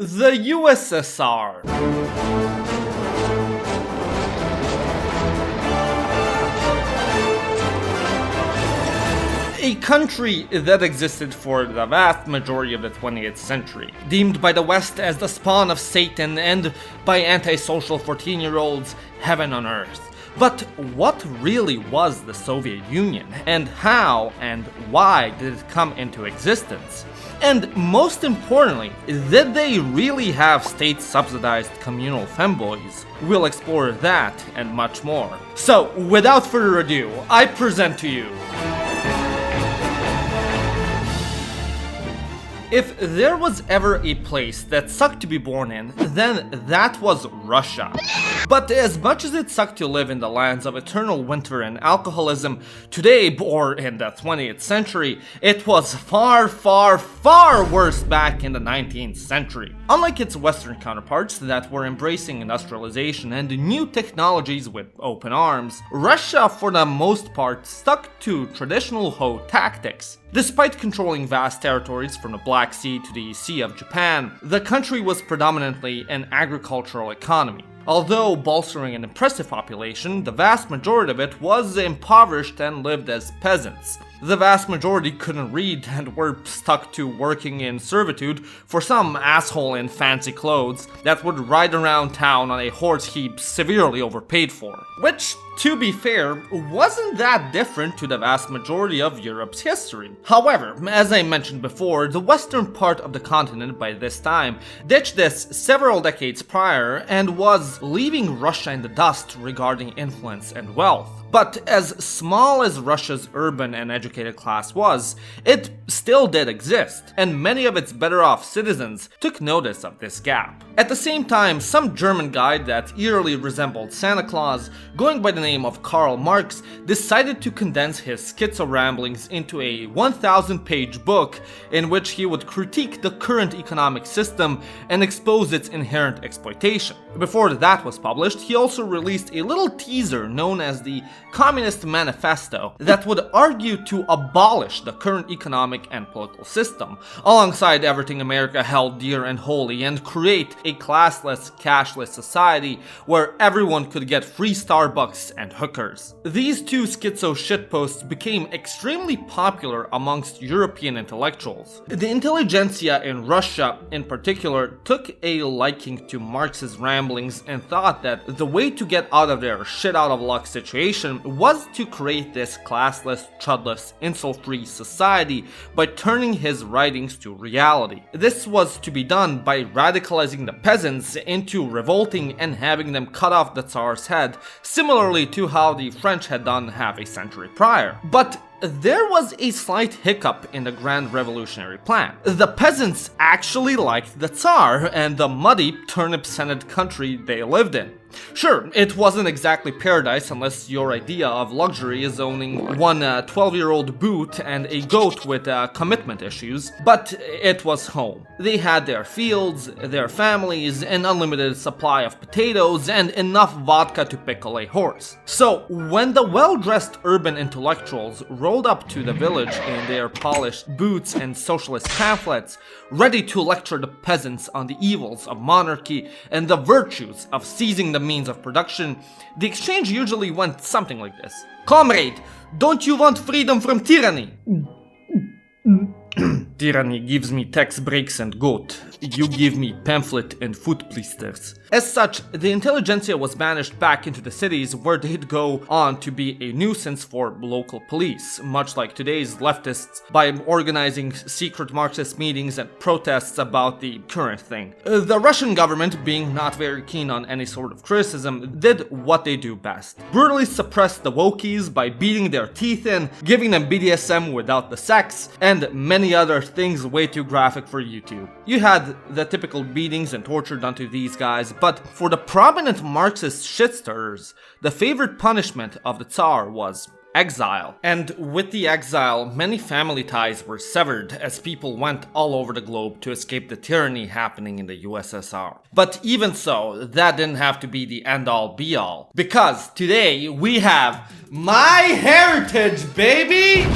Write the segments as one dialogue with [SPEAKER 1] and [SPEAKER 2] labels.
[SPEAKER 1] The USSR. A country that existed for the vast majority of the 20th century, deemed by the West as the spawn of Satan and by antisocial 14-year-olds heaven on earth. But what really was the Soviet Union, and how and why did it come into existence? And most importantly, did they really have state-subsidized communal femboys? We'll explore that and much more. So, without further ado, I present to you... If there was ever a place that sucked to be born in, then that was Russia. But as much as it sucked to live in the lands of eternal winter and alcoholism, today, or in the 20th century, it was far, far, far worse back in the 19th century. Unlike its Western counterparts that were embracing industrialization and new technologies with open arms, Russia for the most part stuck to traditional Ho tactics. Despite controlling vast territories from the Black Sea to the Sea of Japan, the country was predominantly an agricultural economy. Although bolstering an impressive population, the vast majority of it was impoverished and lived as peasants. The vast majority couldn't read and were stuck to working in servitude for some asshole in fancy clothes that would ride around town on a horse heap severely overpaid for. Which, to be fair, wasn't that different to the vast majority of Europe's history. However, as I mentioned before, the western part of the continent by this time ditched this several decades prior and was leaving Russia in the dust regarding influence and wealth. But as small as Russia's urban and educated class was, it still did exist, and many of its better off citizens took notice of this gap. At the same time, some German guy that eerily resembled Santa Claus, going by the name of Karl Marx, decided to condense his schizo ramblings into a 1,000-page book in which he would critique the current economic system and expose its inherent exploitation. Before that was published, he also released a little teaser known as the Communist Manifesto that would argue to abolish the current economic and political system, alongside everything America held dear and holy, and create a classless, cashless society where everyone could get free Starbucks and hookers. These two schizo shitposts became extremely popular amongst European intellectuals. The intelligentsia in Russia, in particular, took a liking to Marx's ramblings and thought that the way to get out of their shit-out-of-luck situation was to create this classless, chudless, insult-free society by turning his writings to reality. This was to be done by radicalizing the peasants into revolting and having them cut off the Tsar's head, similarly to how the French had done half a century prior. But there was a slight hiccup in the grand revolutionary plan. The peasants actually liked the Tsar and the muddy, turnip-scented country they lived in. Sure, it wasn't exactly paradise unless your idea of luxury is owning one 12-year-old boot and a goat with commitment issues, but it was home. They had their fields, their families, an unlimited supply of potatoes, and enough vodka to pickle a horse. So, when the well-dressed urban intellectuals rolled up to the village in their polished boots and socialist pamphlets, ready to lecture the peasants on the evils of monarchy and the virtues of seizing the means of production, the exchange usually went something like this. "Comrade, don't you want freedom from tyranny?" "Tyranny gives me tax breaks and goat. You give me pamphlet and foot blisters." As such, the intelligentsia was banished back into the cities where they'd go on to be a nuisance for local police, much like today's leftists, by organizing secret Marxist meetings and protests about the current thing. The Russian government, being not very keen on any sort of criticism, did what they do best. Brutally suppressed the wokies by beating their teeth in, giving them BDSM without the sex, and many other things way too graphic for YouTube. You had the typical beatings and torture done to these guys, but for the prominent Marxist shitstirrers, the favorite punishment of the Tsar was exile. And with the exile, many family ties were severed as people went all over the globe to escape the tyranny happening in the USSR. But even so, that didn't have to be the end-all be-all, because today we have my heritage, baby!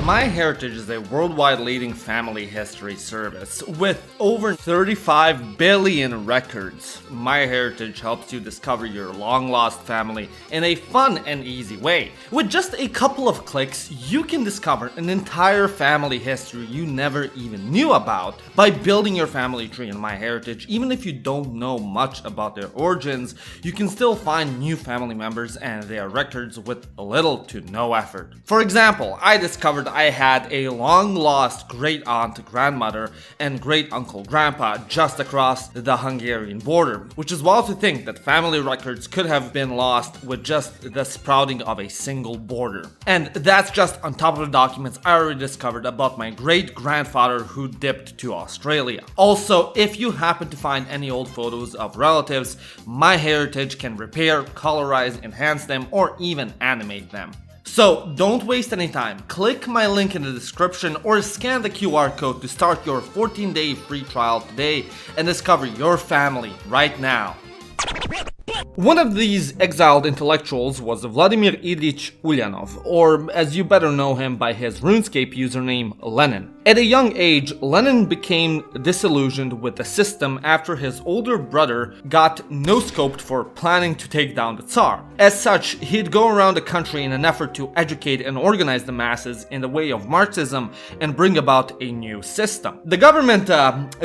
[SPEAKER 1] MyHeritage is a worldwide leading family history service with over 35 billion records. MyHeritage helps you discover your long-lost family in a fun and easy way. With just a couple of clicks, you can discover an entire family history you never even knew about. By building your family tree in MyHeritage, even if you don't know much about their origins, you can still find new family members and their records with little to no effort. For example, I discovered I had a long-lost great-aunt, grandmother, and great-uncle, grandpa just across the Hungarian border, which is wild to think that family records could have been lost with just the sprouting of a single border. And that's just on top of the documents I already discovered about my great-grandfather who dipped to Australia. Also, if you happen to find any old photos of relatives, MyHeritage can repair, colorize, enhance them, or even animate them. So don't waste any time, click my link in the description or scan the QR code to start your 14-day free trial today and discover your family right now. One of these exiled intellectuals was Vladimir Ilych Ulyanov, or as you better know him by his RuneScape username, Lenin. At a young age, Lenin became disillusioned with the system after his older brother got no-scoped for planning to take down the Tsar. As such, he'd go around the country in an effort to educate and organize the masses in the way of Marxism and bring about a new system. The government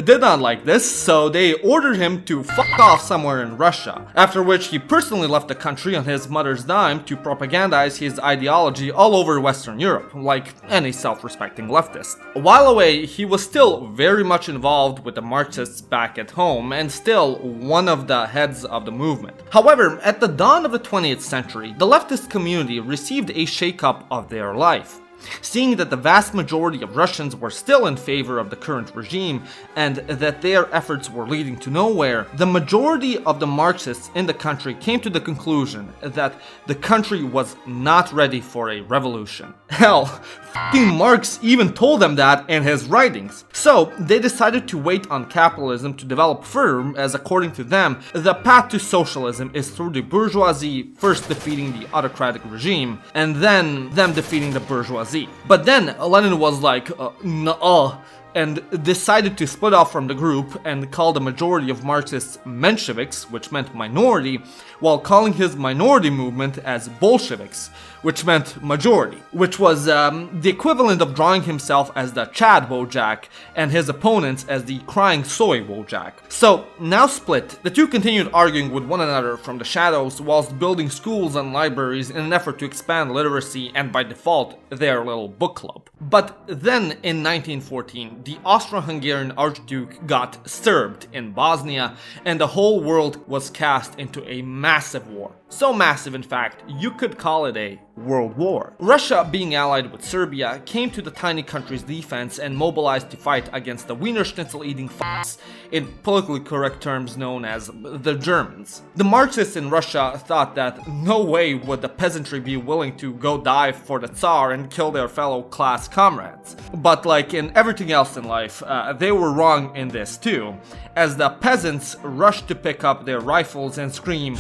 [SPEAKER 1] did not like this, so they ordered him to fuck off somewhere in Russia, after which he personally left the country on his mother's dime to propagandize his ideology all over Western Europe, like any self-respecting leftist. While away, he was still very much involved with the Marxists back at home and still one of the heads of the movement. However, at the dawn of the 20th century, the leftist community received a shake-up of their life. Seeing that the vast majority of Russians were still in favor of the current regime and that their efforts were leading to nowhere, the majority of the Marxists in the country came to the conclusion that the country was not ready for a revolution. Hell, f***ing Marx even told them that in his writings. So they decided to wait on capitalism to develop further, as according to them, the path to socialism is through the bourgeoisie first defeating the autocratic regime and then them defeating the bourgeoisie. But then Lenin was like, nuh-uh, and decided to split off from the group and call the majority of Marxists Mensheviks, which meant minority, while calling his minority movement as Bolsheviks, which meant majority, which was the equivalent of drawing himself as the Chad Wojak and his opponents as the Crying Soy Wojak. So, now split, the two continued arguing with one another from the shadows whilst building schools and libraries in an effort to expand literacy and by default, their little book club. But then in 1914, the Austro-Hungarian Archduke got Serbed in Bosnia and the whole world was cast into a massive war. So massive, in fact, you could call it a world war. Russia, being allied with Serbia, came to the tiny country's defense and mobilized to fight against the Wiener Schnitzel-eating f***s, in politically correct terms known as the Germans. The Marxists in Russia thought that no way would the peasantry be willing to go die for the Tsar and kill their fellow class comrades. But like in everything else in life, they were wrong in this too, as the peasants rushed to pick up their rifles and scream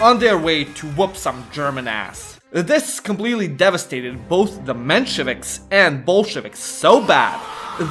[SPEAKER 1] on their way to whoop some German ass. This completely devastated both the Mensheviks and Bolsheviks so bad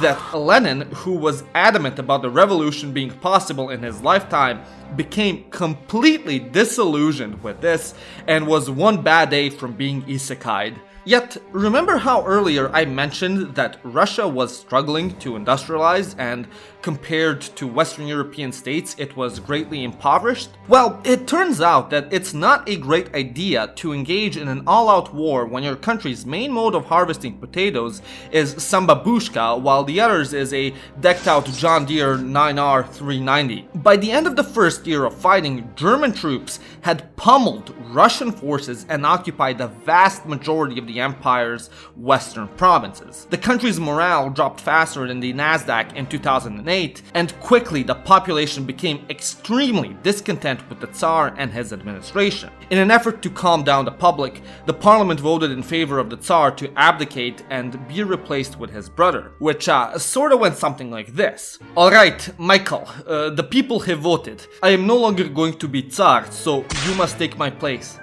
[SPEAKER 1] that Lenin, who was adamant about the revolution being possible in his lifetime, became completely disillusioned with this and was one bad day from being isekai'd. Yet, remember how earlier I mentioned that Russia was struggling to industrialize and compared to Western European states it was greatly impoverished? Well, it turns out that it's not a great idea to engage in an all-out war when your country's main mode of harvesting potatoes is some babushka while the others is a decked-out John Deere 9R 390. By the end of the first year of fighting, German troops had pummeled Russian forces and occupied the vast majority of the empire's western provinces. The country's morale dropped faster than the Nasdaq in 2008, and quickly the population became extremely discontent with the Tsar and his administration. In an effort to calm down the public, the parliament voted in favor of the Tsar to abdicate and be replaced with his brother, which sorta went something like this. Alright, Michael, the people have voted. I am no longer going to be Tsar, so you must take my place.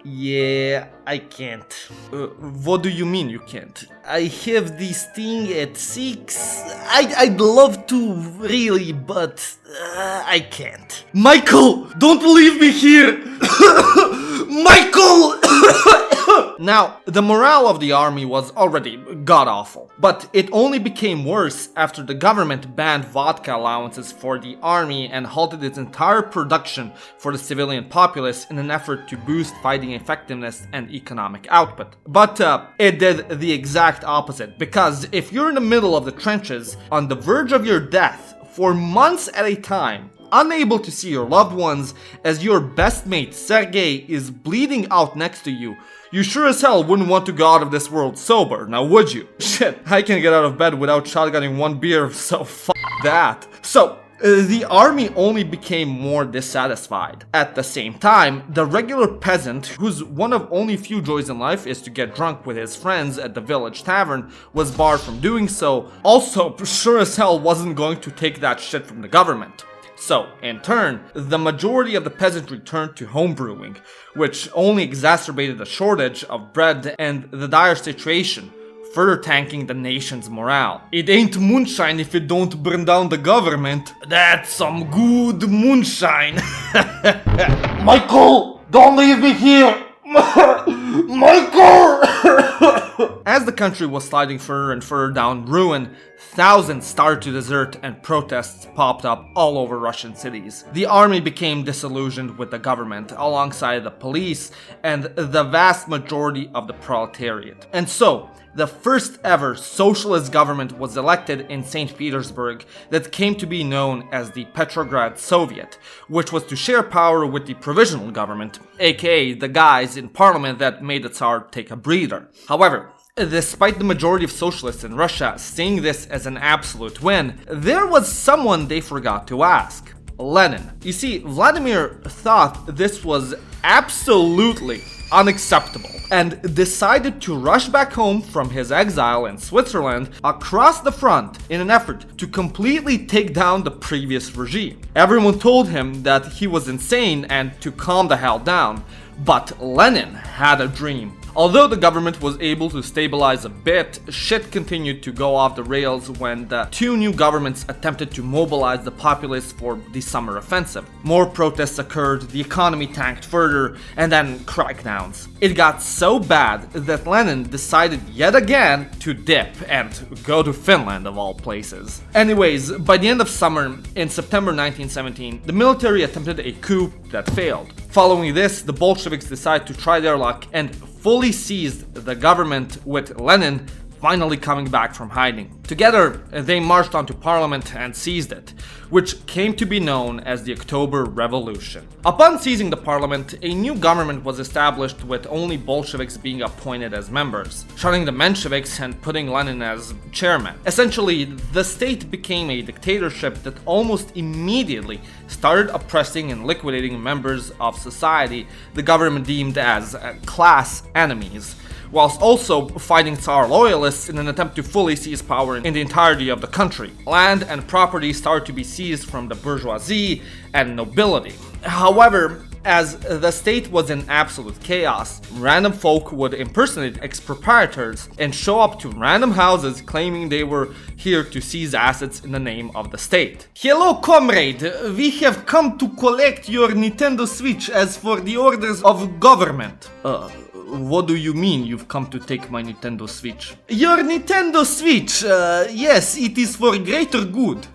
[SPEAKER 1] Yeah, I can't. What do you mean you can't? I have this thing at 6. I'd love to, really, but I can't. Michael, don't leave me here! Michael! Now, the morale of the army was already god-awful, but it only became worse after the government banned vodka allowances for the army and halted its entire production for the civilian populace in an effort to boost fighting effectiveness and economic output. But it did the exact opposite, because if you're in the middle of the trenches, on the verge of your death, for months at a time, unable to see your loved ones, as your best mate Sergei is bleeding out next to you, you sure as hell wouldn't want to go out of this world sober, now would you? Shit, I can get out of bed without shotgunning one beer, so f*** that. So, the army only became more dissatisfied. At the same time, the regular peasant, whose one of only few joys in life is to get drunk with his friends at the village tavern, was barred from doing so, also sure as hell wasn't going to take that shit from the government. So, in turn, the majority of the peasantry turned to homebrewing, which only exacerbated the shortage of bread and the dire situation, further tanking the nation's morale. It ain't moonshine if it don't burn down the government. That's some good moonshine. Michael, don't leave me here. Michael! As the country was sliding further and further down ruin, thousands started to desert and protests popped up all over Russian cities. The army became disillusioned with the government alongside the police and the vast majority of the proletariat. And so, the first ever socialist government was elected in St. Petersburg that came to be known as the Petrograd Soviet, which was to share power with the provisional government, aka the guys in parliament that made the Tsar take a breather. However, despite the majority of socialists in Russia seeing this as an absolute win, there was someone they forgot to ask: Lenin. You see, Vladimir thought this was absolutely unacceptable and decided to rush back home from his exile in Switzerland across the front in an effort to completely take down the previous regime. Everyone told him that he was insane and to calm the hell down, but Lenin had a dream. Although the government was able to stabilize a bit, shit continued to go off the rails when the two new governments attempted to mobilize the populace for the summer offensive. More protests occurred, the economy tanked further, and then crackdowns. It got so bad that Lenin decided yet again to dip and go to Finland of all places. Anyways, by the end of summer, in September 1917, the military attempted a coup that failed. Following this, the Bolsheviks decided to try their luck and fully seized the government, with Lenin finally coming back from hiding. Together, they marched onto parliament and seized it, which came to be known as the October Revolution. Upon seizing the parliament, a new government was established with only Bolsheviks being appointed as members, shunning the Mensheviks and putting Lenin as chairman. Essentially, the state became a dictatorship that almost immediately started oppressing and liquidating members of society the government deemed as class enemies, whilst also fighting Tsar loyalists in an attempt to fully seize power in the entirety of the country. Land and property started to be seized from the bourgeoisie and nobility. However, as the state was in absolute chaos, random folk would impersonate ex-proprietors and show up to random houses claiming they were here to seize assets in the name of the state. Hello, comrade! We have come to collect your Nintendo Switch as for the orders of government. What do you mean you've come to take my Nintendo Switch? Your Nintendo Switch, yes, it is for greater good.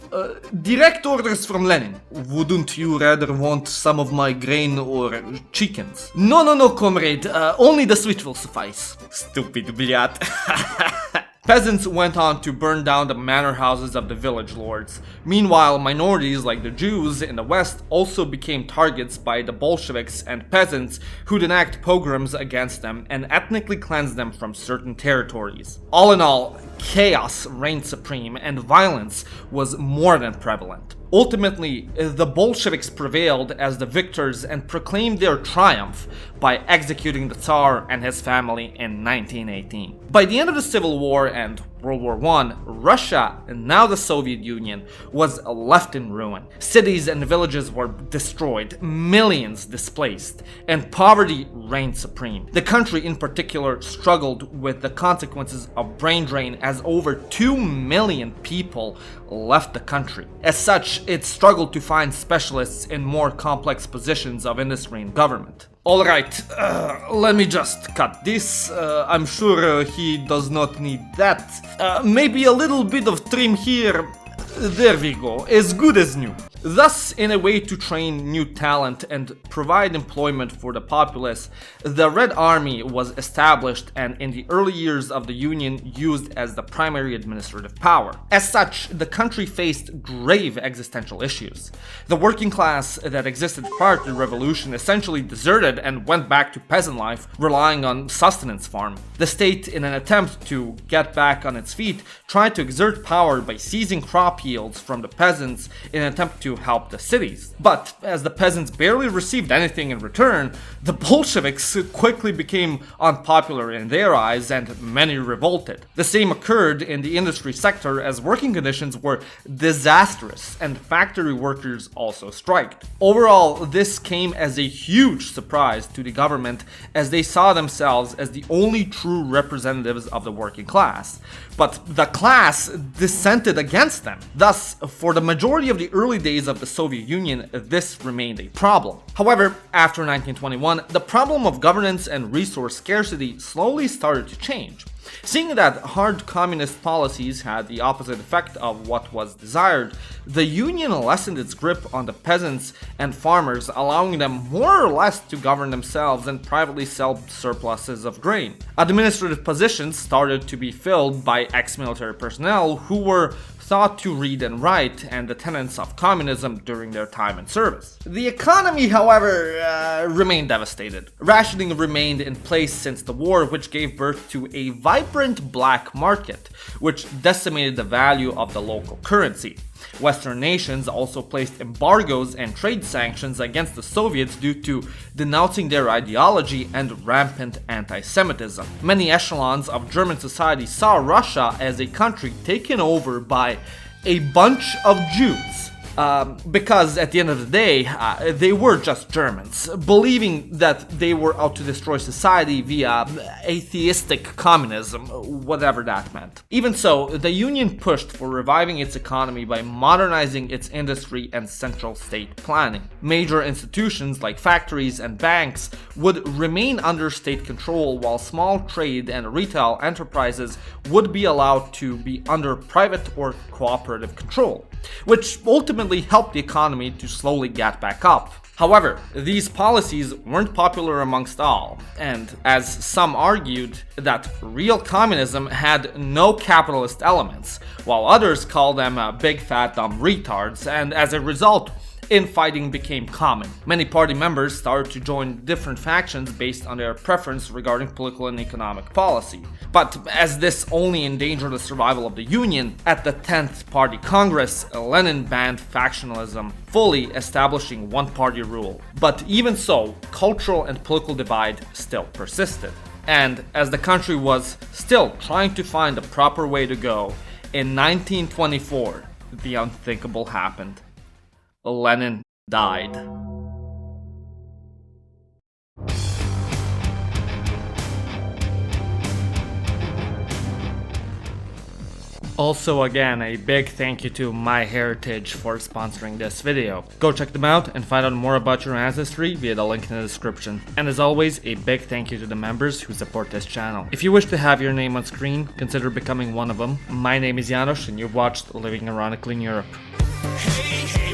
[SPEAKER 1] Direct orders from Lenin. Wouldn't you rather want some of my grain or chickens? No, comrade, only the Switch will suffice. Stupid blyat. Peasants went on to burn down the manor houses of the village lords. Meanwhile, minorities like the Jews in the West also became targets by the Bolsheviks and peasants who'd enact pogroms against them and ethnically cleanse them from certain territories. All in all, chaos reigned supreme and violence was more than prevalent. Ultimately, the Bolsheviks prevailed as the victors and proclaimed their triumph by executing the Tsar and his family in 1918. By the end of the Civil War and World War I, Russia, and now the Soviet Union, was left in ruin. Cities and villages were destroyed, millions displaced, and poverty reigned supreme. The country in particular struggled with the consequences of brain drain as over 2 million people left the country. As such, it struggled to find specialists in more complex positions of industry and government. Alright, let me just cut this. I'm sure he does not need that. Maybe a little bit of trim here. There we go, as good as new. Thus, in a way to train new talent and provide employment for the populace, the Red Army was established and in the early years of the Union used as the primary administrative power. As such, the country faced grave existential issues. The working class that existed prior to the revolution essentially deserted and went back to peasant life, relying on sustenance farming. The state, in an attempt to get back on its feet, tried to exert power by seizing crop yields from the peasants in an attempt to help the cities. But as the peasants barely received anything in return, the Bolsheviks quickly became unpopular in their eyes and many revolted. The same occurred in the industry sector as working conditions were disastrous and factory workers also striked. Overall, this came as a huge surprise to the government as they saw themselves as the only true representatives of the working class. But the class dissented against them. Thus, for the majority of the early days of the Soviet Union, this remained a problem. However, after 1921, the problem of governance and resource scarcity slowly started to change. Seeing that hard communist policies had the opposite effect of what was desired, the Union lessened its grip on the peasants and farmers, allowing them more or less to govern themselves and privately sell surpluses of grain. Administrative positions started to be filled by ex-military personnel who were thought to read and write and the tenets of communism during their time in service. The economy, however, remained devastated. Rationing remained in place since the war, which gave birth to a vibrant black market, which decimated the value of the local currency. Western nations also placed embargoes and trade sanctions against the Soviets due to denouncing their ideology and rampant anti-Semitism. Many echelons of German society saw Russia as a country taken over by a bunch of Jews. Because at the end of the day, they were just Germans, believing that they were out to destroy society via atheistic communism, whatever that meant. Even so, the Union pushed for reviving its economy by modernizing its industry and central state planning. Major institutions like factories and banks would remain under state control, while small trade and retail enterprises would be allowed to be under private or cooperative control, which ultimately helped the economy to slowly get back up. However, these policies weren't popular amongst all, and as some argued, that real communism had no capitalist elements, while others called them big fat dumb retards, and as a result, infighting became common. Many party members started to join different factions based on their preference regarding political and economic policy. But as this only endangered the survival of the Union, at the 10th Party Congress, Lenin banned factionalism, fully establishing one-party rule. But even so, cultural and political divide still persisted. And as the country was still trying to find the proper way to go, in 1924, the unthinkable happened. Lenin died. Also, again, a big thank you to MyHeritage for sponsoring this video. Go check them out and find out more about your ancestry via the link in the description. And as always, a big thank you to the members who support this channel. If you wish to have your name on screen, consider becoming one of them. My name is Janos and you've watched Living Ironically in Europe. Hey, hey.